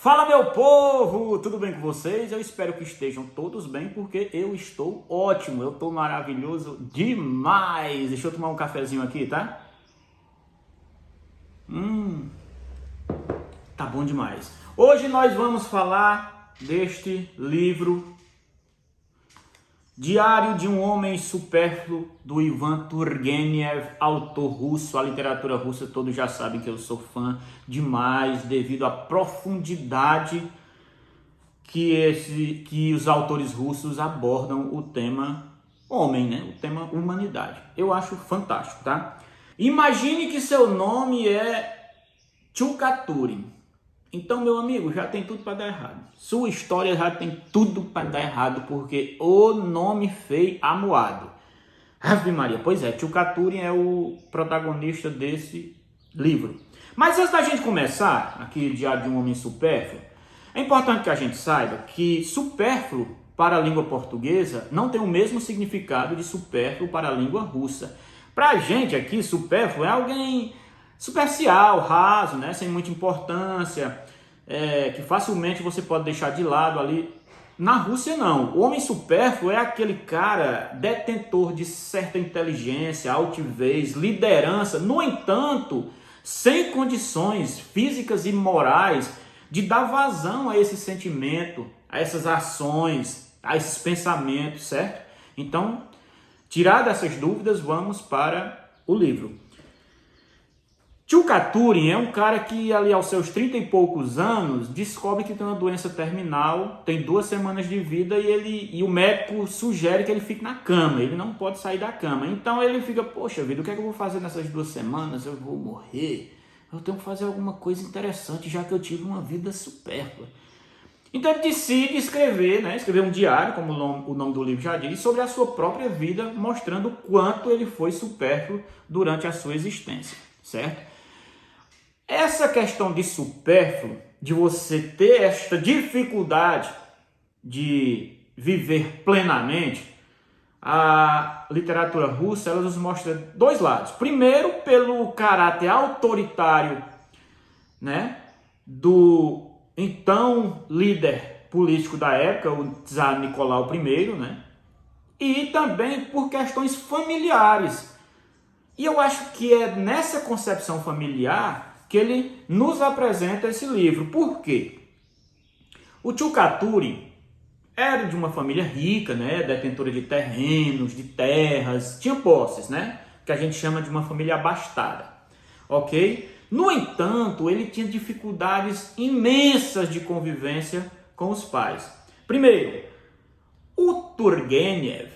Fala, meu povo, tudo bem com vocês? Eu espero que estejam todos bem, porque eu estou ótimo, eu estou maravilhoso demais. Deixa eu tomar um cafezinho aqui, tá? Tá bom demais. Hoje nós vamos falar deste livro Diário de um Homem Supérfluo, do Ivan Turgenev, autor russo. A literatura russa, todos já sabem que eu sou fã demais, devido à profundidade que os autores russos abordam o tema homem, né? O tema humanidade. Eu acho fantástico, tá? Imagine que seu nome é Tchukaturin. Então, meu amigo, já tem tudo para dar errado. Sua história já tem tudo para dar errado, porque o nome feio amuado. Ave Maria, pois é, Tchukaturin é o protagonista desse livro. Mas antes da gente começar, aqui, Diário de um Homem Supérfluo, é importante que a gente saiba que supérfluo para a língua portuguesa não tem o mesmo significado de supérfluo para a língua russa. Para a gente aqui, supérfluo é alguém superficial, raso, né? Sem muita importância, que facilmente você pode deixar de lado ali. Na Rússia não, o homem supérfluo é aquele cara detentor de certa inteligência, altivez, liderança, no entanto, sem condições físicas e morais de dar vazão a esse sentimento, a essas ações, a esses pensamentos, certo? Então, tirar dessas dúvidas, vamos para o livro. Tchukaturin é um cara que ali aos seus 30 e poucos anos descobre que tem uma doença terminal, tem 2 semanas de vida e o médico sugere que ele fique na cama, ele não pode sair da cama. Então ele fica, poxa vida, o que é que eu vou fazer nessas 2 semanas? Eu vou morrer, eu tenho que fazer alguma coisa interessante já que eu tive uma vida supérflua. Então ele decide escrever, né? Escrever um diário, como o nome do livro já diz, sobre a sua própria vida, mostrando o quanto ele foi supérfluo durante a sua existência, certo? Essa questão de supérfluo, de você ter esta dificuldade de viver plenamente, a literatura russa ela nos mostra 2 lados. Primeiro, pelo caráter autoritário, né, do então líder político da época, o Tsar Nicolau I, né, e também por questões familiares. E eu acho que é nessa concepção familiar que ele nos apresenta esse livro. Por quê? O Tchukaturin era de uma família rica, né, detentora de terrenos, de terras, tinha posses, né, que a gente chama de uma família abastada, ok? No entanto, ele tinha dificuldades imensas de convivência com os pais. Primeiro, o Turgenev,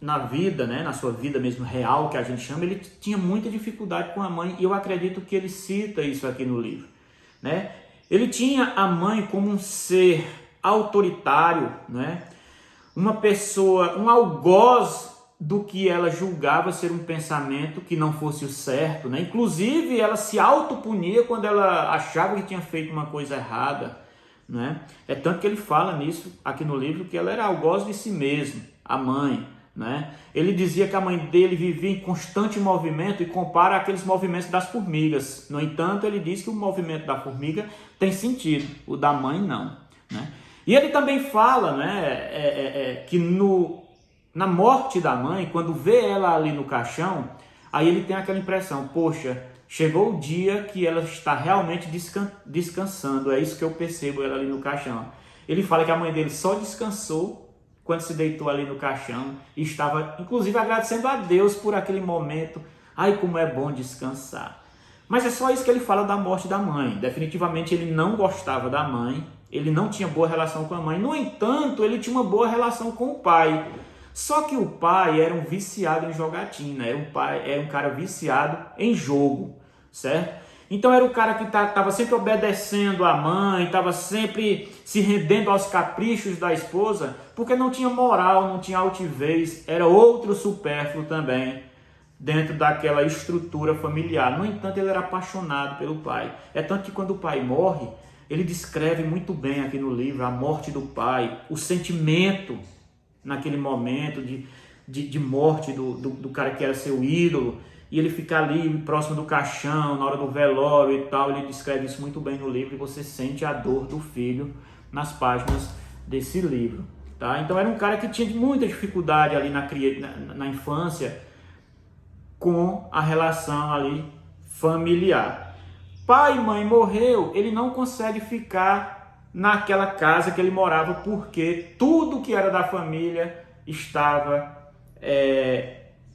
na vida, né, na sua vida mesmo real, que a gente chama, ele tinha muita dificuldade com a mãe, e eu acredito que ele cita isso aqui no livro, né? Ele tinha a mãe como um ser autoritário, né? Uma pessoa, um algoz do que ela julgava ser um pensamento que não fosse o certo, né? Inclusive, ela se autopunia quando ela achava que tinha feito uma coisa errada, né? É tanto que ele fala nisso aqui no livro, que ela era algoz de si mesma, a mãe, né? Ele dizia que a mãe dele vivia em constante movimento e compara aqueles movimentos das formigas. No entanto, ele diz que o movimento da formiga tem sentido, o da mãe não, né? E ele também fala, né, que na morte da mãe, quando vê ela ali no caixão, aí ele tem aquela impressão, poxa, chegou o dia que ela está realmente descansando, é isso que eu percebo ela ali no caixão. Ele fala que a mãe dele só descansou quando se deitou ali no caixão e estava, inclusive, agradecendo a Deus por aquele momento. Ai, como é bom descansar. Mas é só isso que ele fala da morte da mãe. Definitivamente ele não gostava da mãe, ele não tinha boa relação com a mãe. No entanto, ele tinha uma boa relação com o pai. Só que o pai era um viciado em jogatina, era um cara viciado em jogo, certo? Então era o cara que estava sempre obedecendo à mãe, estava sempre se rendendo aos caprichos da esposa, porque não tinha moral, não tinha altivez, era outro supérfluo também dentro daquela estrutura familiar. No entanto, ele era apaixonado pelo pai. É tanto que quando o pai morre, ele descreve muito bem aqui no livro a morte do pai, o sentimento naquele momento de morte do cara que era seu ídolo. e ele fica ali próximo do caixão, na hora do velório e tal. Ele descreve isso muito bem no livro e você sente a dor do filho nas páginas desse livro. Tá? Então era um cara que tinha muita dificuldade ali na infância com a relação ali familiar. Pai e mãe morreu, ele não consegue ficar naquela casa que ele morava porque tudo que era da família estava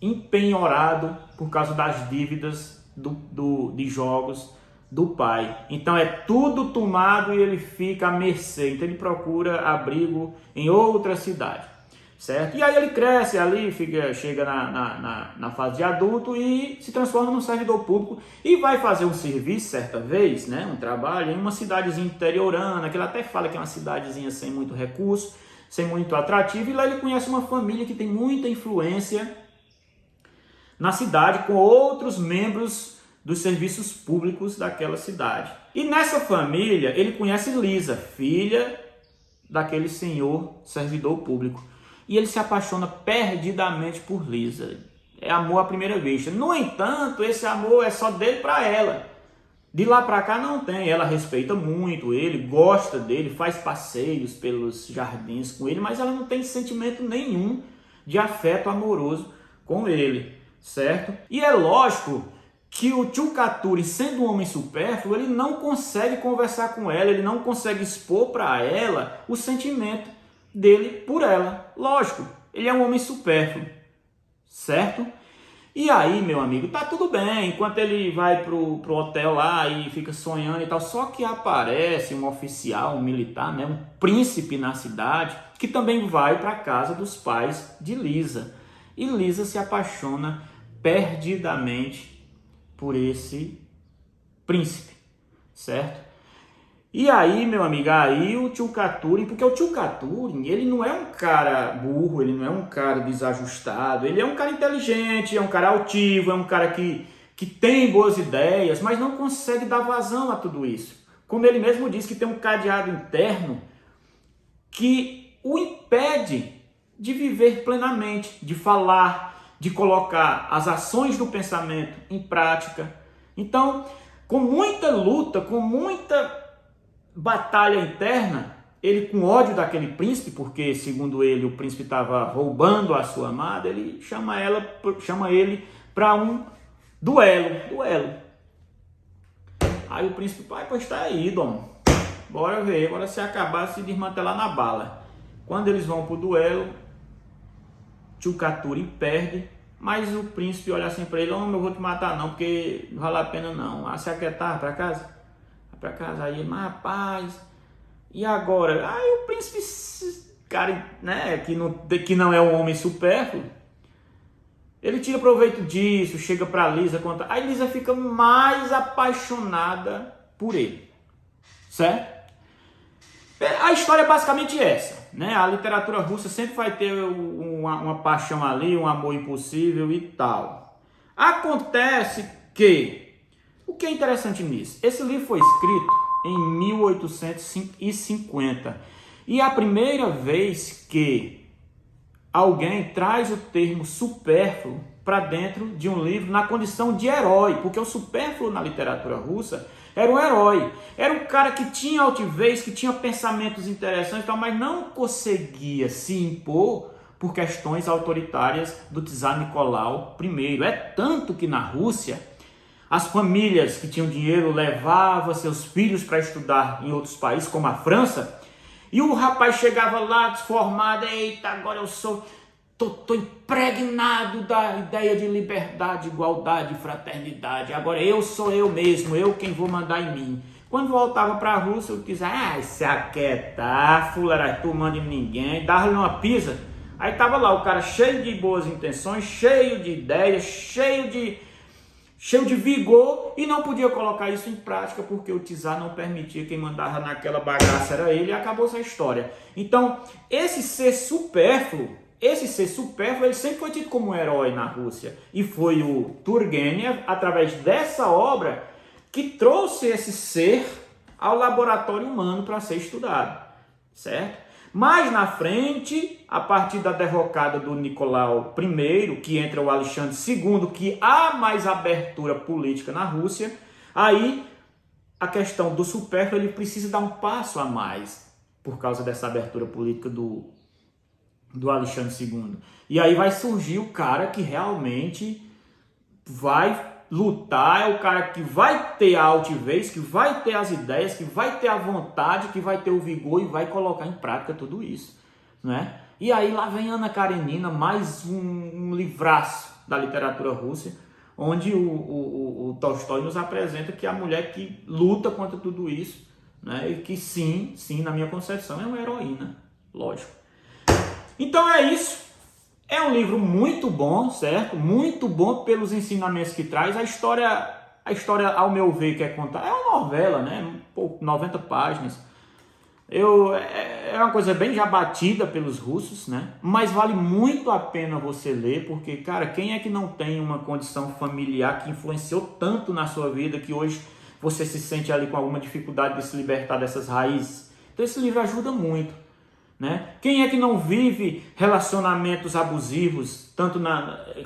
empenhorado por causa das dívidas de jogos do pai. Então é tudo tomado e ele fica à mercê. Então ele procura abrigo em outra cidade, certo? E aí ele cresce ali, chega na fase de adulto e se transforma num servidor público e vai fazer um serviço certa vez, né? Um trabalho em uma cidadezinha interiorana, que ele até fala que é uma cidadezinha sem muito recurso, sem muito atrativo, e lá ele conhece uma família que tem muita influência na cidade com outros membros dos serviços públicos daquela cidade. E nessa família ele conhece Lisa, filha daquele senhor servidor público. E ele se apaixona perdidamente por Lisa. É amor à primeira vista. No entanto, esse amor é só dele para ela. De lá para cá não tem. Ela respeita muito ele, gosta dele, faz passeios pelos jardins com ele, mas ela não tem sentimento nenhum de afeto amoroso com ele, certo? E é lógico que o Tchukaturi, sendo um homem supérfluo, ele não consegue conversar com ela, ele não consegue expor para ela o sentimento dele por ela. Lógico, ele é um homem supérfluo, certo? E aí, meu amigo, tá tudo bem, enquanto ele vai pro hotel lá e fica sonhando e tal, só que aparece um oficial, um militar, né, um príncipe na cidade, que também vai para a casa dos pais de Lisa. E Lisa se apaixona perdidamente por esse príncipe, certo? E aí, meu amigo, aí o Tchukaturi, porque o Tchukaturi, ele não é um cara burro, ele não é um cara desajustado, ele é um cara inteligente, é um cara altivo, é um cara que tem boas ideias, mas não consegue dar vazão a tudo isso. Como ele mesmo diz, que tem um cadeado interno que o impede de viver plenamente, de falar, de colocar as ações do pensamento em prática. Então, com muita luta, com muita batalha interna, ele com ódio daquele príncipe, porque segundo ele o príncipe estava roubando a sua amada, ele chama ele para um duelo. Aí o príncipe, pai, pois tá aí, dom, bora ver, bora se acabar, se desmantelar na bala. Quando eles vão pro duelo, Tchukaturi perde, mas o príncipe olha assim para ele, homem, eu vou te matar não, porque não vale a pena não. Se aquietar, para casa? Para casa. Aí ele, mas rapaz, e agora? Aí o príncipe, cara, né, que não é um homem supérfluo, ele tira proveito disso, chega para Lisa, conta. Aí Lisa fica mais apaixonada por ele, certo? A história é basicamente essa, né? A literatura russa sempre vai ter uma paixão ali, um amor impossível e tal. Acontece que, o que é interessante nisso? Esse livro foi escrito em 1850 e a primeira vez que alguém traz o termo supérfluo para dentro de um livro na condição de herói, porque o supérfluo na literatura russa era um herói, era um cara que tinha altivez, que tinha pensamentos interessantes, mas não conseguia se impor por questões autoritárias do czar Nicolau I. É tanto que na Rússia, as famílias que tinham dinheiro levavam seus filhos para estudar em outros países, como a França, e o rapaz chegava lá desformado, eita, agora eu tô impregnado da ideia de liberdade, igualdade, fraternidade, agora eu sou eu mesmo, eu quem vou mandar em mim. Quando voltava para a Rússia, eu dizia, se aquietar, fuleiragem, tu manda em ninguém, dava-lhe uma pisa. Aí tava lá o cara cheio de boas intenções, cheio de ideias, cheio de vigor, e não podia colocar isso em prática porque o czar não permitia, quem mandava naquela bagaça era ele, e acabou essa história. Então, esse ser supérfluo, ele sempre foi tido como um herói na Rússia, e foi o Turgenev, através dessa obra, que trouxe esse ser ao laboratório humano para ser estudado, certo? Mais na frente, a partir da derrocada do Nicolau I, que entra o Alexandre II, que há mais abertura política na Rússia, aí a questão do supérfluo ele precisa dar um passo a mais por causa dessa abertura política do Alexandre II. E aí vai surgir o cara que realmente vai lutar, é o cara que vai ter a altivez, que vai ter as ideias, que vai ter a vontade, que vai ter o vigor e vai colocar em prática tudo isso, né? E aí lá vem Ana Karenina, mais um livraço da literatura russa, onde o Tolstói nos apresenta que é a mulher que luta contra tudo isso, né? E que sim, na minha concepção, é uma heroína, lógico. Então é isso. É um livro muito bom, certo? Muito bom pelos ensinamentos que traz. A história, ao meu ver, que é contar, é uma novela, né? 90 páginas. É uma coisa bem já batida pelos russos, né? Mas vale muito a pena você ler, porque, cara, quem é que não tem uma condição familiar que influenciou tanto na sua vida que hoje você se sente ali com alguma dificuldade de se libertar dessas raízes? Então esse livro ajuda muito, né? Quem é que não vive relacionamentos abusivos, tanto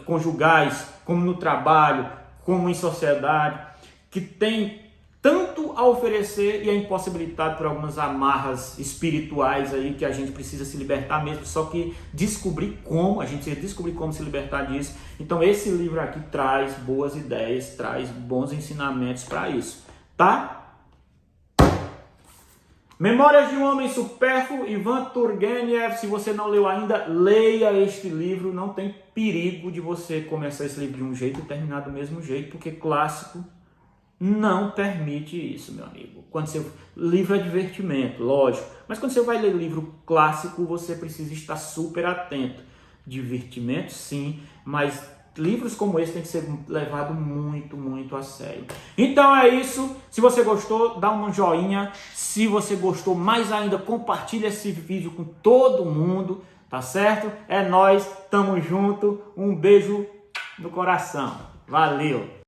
conjugais, como no trabalho, como em sociedade, que tem tanto a oferecer e é impossibilitado por algumas amarras espirituais aí que a gente precisa se libertar mesmo, só que a gente precisa descobrir como se libertar disso. Então esse livro aqui traz boas ideias, traz bons ensinamentos para isso, tá? Memórias de um Homem Supérfluo, Ivan Turgenev. Se você não leu ainda, leia este livro. Não tem perigo de você começar esse livro de um jeito e terminar do mesmo jeito, porque clássico não permite isso, meu amigo. Livro é divertimento, lógico, mas quando você vai ler livro clássico, você precisa estar super atento. Divertimento, sim, mas livros como esse tem que ser levado muito, muito a sério. Então é isso. Se você gostou, dá um joinha. Se você gostou mais ainda, compartilha esse vídeo com todo mundo, tá certo? É nóis, tamo junto. Um beijo no coração. Valeu!